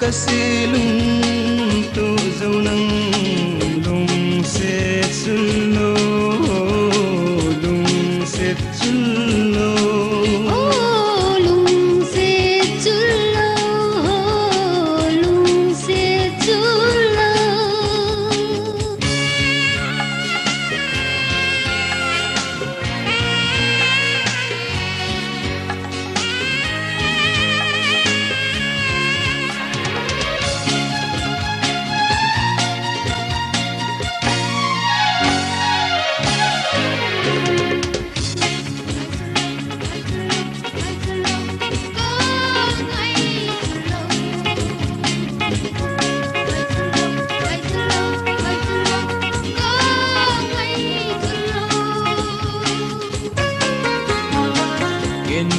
Kasilung tu zaunang lung set sullo lung set sullo oh lung set sullo lung set sullo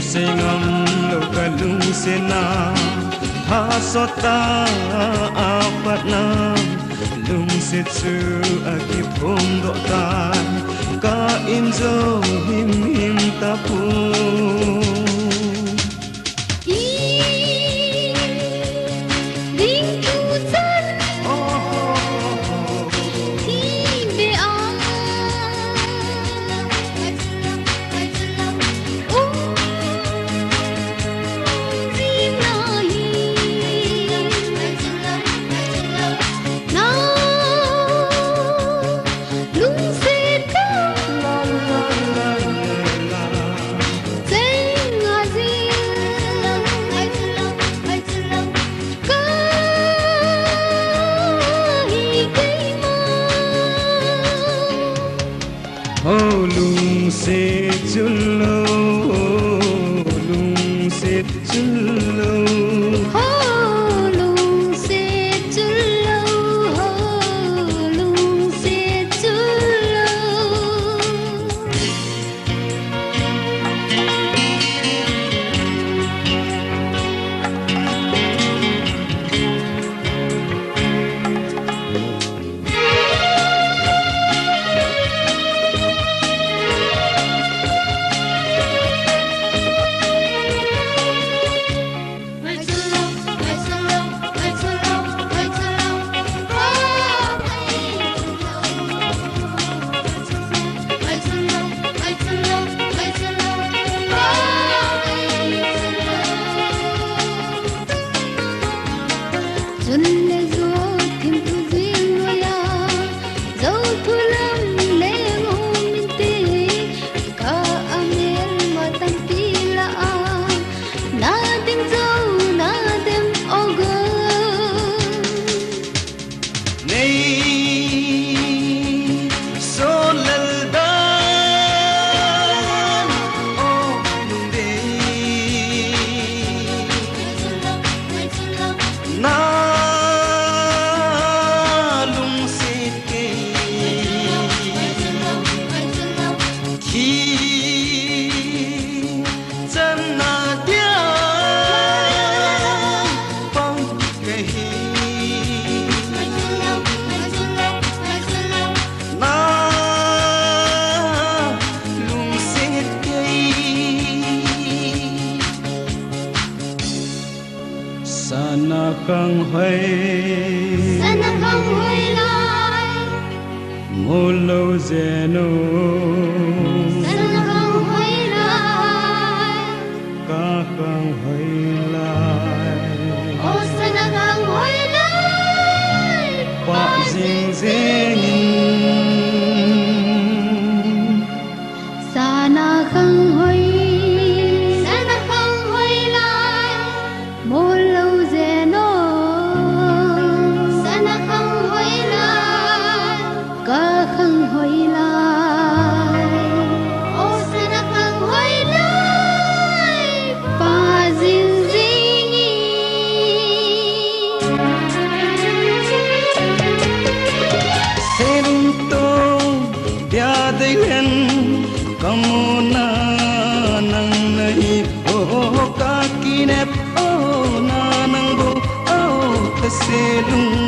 sengam lo kalung sena hasota apatna lung setsu aki phondo tan ka inzo him him tapu oh lung se chullo lung se chullo oh lung se chullo lung se chullo Junne zo tim tu zilwaya zo thulam le ngominte ka amel matan pila a na ding zo na dem ogo nei so lalda oh lung de na sana khang hoi lai mo lo zeno sana khang hoi lai ka khang hoi lai oh sana khang hoi lai pa jing jing sana khang hoi Kamu na se lung